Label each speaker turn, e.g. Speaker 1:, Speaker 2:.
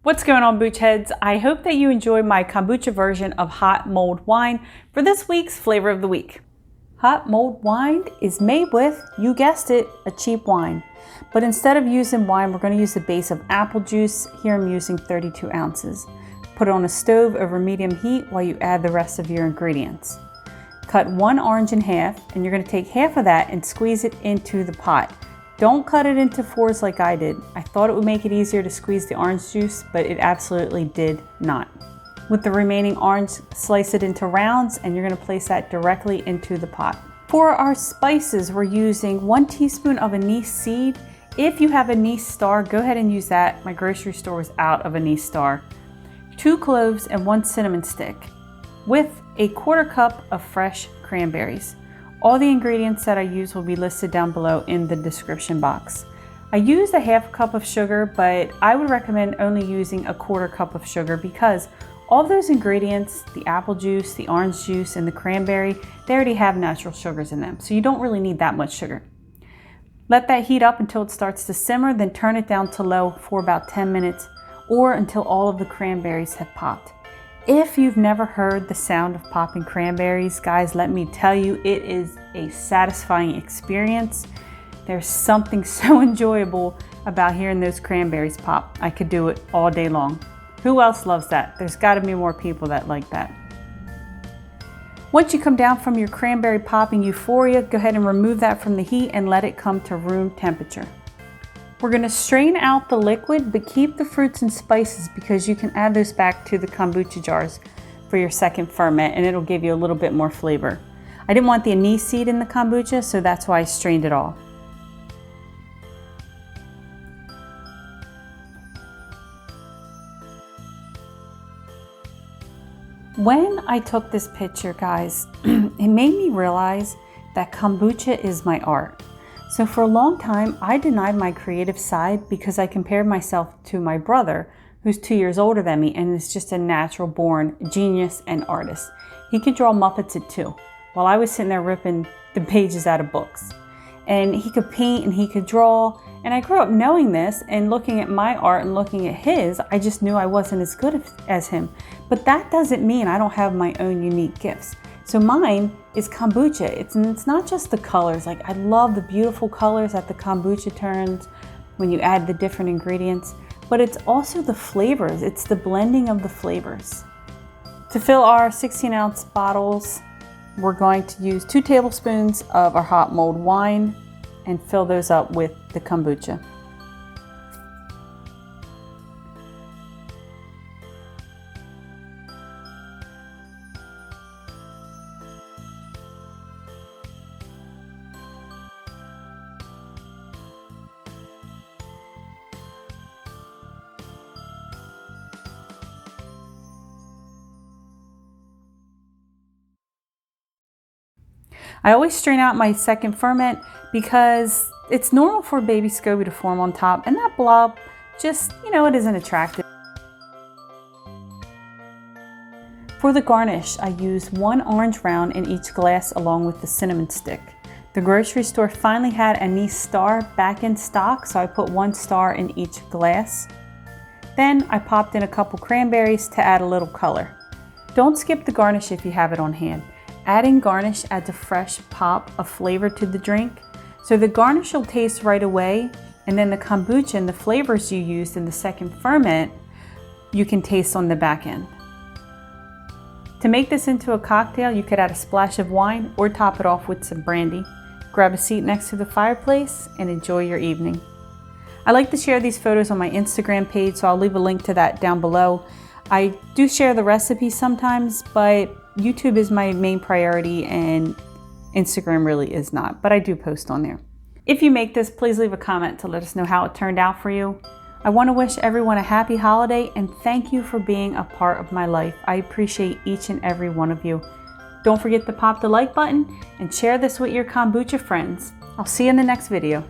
Speaker 1: What's going on, Booch Heads? I hope that you enjoy my kombucha version of hot mulled wine for this week's flavor of the week. Hot mulled wine is made with, you guessed it, a cheap wine. But instead of using wine, we're going to use a base of apple juice. Here I'm using 32 ounces. Put it on a stove over medium heat while you add the rest of your ingredients. Cut one orange in half, and you're going to take half of that and squeeze it into the pot. Don't cut it into fours like I did. I thought it would make it easier to squeeze the orange juice, but it absolutely did not. With the remaining orange, slice it into rounds, and you're going to place that directly into the pot. For our spices, we're using 1 teaspoon of anise seed. If you have anise star, go ahead and use that. My grocery store was out of anise star. 2 cloves and 1 cinnamon stick, with a 1/4 cup of fresh cranberries. All the ingredients that I use will be listed down below in the description box. I used a 1/2 cup of sugar, but I would recommend only using a 1/4 cup of sugar because all of those ingredients, the apple juice, the orange juice, and the cranberry, they already have natural sugars in them, so you don't really need that much sugar. Let that heat up until it starts to simmer, then turn it down to low for about 10 minutes or until all of the cranberries have popped. If you've never heard the sound of popping cranberries, guys, let me tell you, it is a satisfying experience. There's something so enjoyable about hearing those cranberries pop. I could do it all day long. Who else loves that? There's got to be more people that like that. Once you come down from your cranberry popping euphoria, go ahead and remove that from the heat and let it come to room temperature. We're going to strain out the liquid, but keep the fruits and spices because you can add those back to the kombucha jars for your second ferment and it'll give you a little bit more flavor. I didn't want the anise seed in the kombucha, so that's why I strained it all. When I took this picture, guys, it made me realize that kombucha is my art. So for a long time, I denied my creative side because I compared myself to my brother, who's 2 years older than me and is just a natural born genius and artist. He could draw Muppets at 2, while I was sitting there ripping the pages out of books. And he could paint and he could draw. And I grew up knowing this and looking at my art and looking at his, I just knew I wasn't as good as him. But that doesn't mean I don't have my own unique gifts. So mine is kombucha. It's not just the colors. Like, I love the beautiful colors that the kombucha turns when you add the different ingredients, but it's also the flavors. It's the blending of the flavors. To fill our 16-ounce bottles, we're going to use 2 tablespoons of our hot mulled wine and fill those up with the kombucha. I always strain out my second ferment because it's normal for baby SCOBY to form on top, and that blob just, it isn't attractive. For the garnish, I use 1 orange round in each glass along with the cinnamon stick. The grocery store finally had anise star back in stock, so I put 1 star in each glass. Then I popped in a couple cranberries to add a little color. Don't skip the garnish if you have it on hand. Adding garnish adds a fresh pop of flavor to the drink. So the garnish will taste right away, and then the kombucha and the flavors you used in the second ferment, you can taste on the back end. To make this into a cocktail, you could add a splash of wine or top it off with some brandy. Grab a seat next to the fireplace and enjoy your evening. I like to share these photos on my Instagram page, so I'll leave a link to that down below. I do share the recipes sometimes, but YouTube is my main priority and Instagram really is not, but I do post on there. If you make this, please leave a comment to let us know how it turned out for you. I want to wish everyone a happy holiday and thank you for being a part of my life. I appreciate each and every one of you. Don't forget to pop the like button and share this with your kombucha friends. I'll see you in the next video.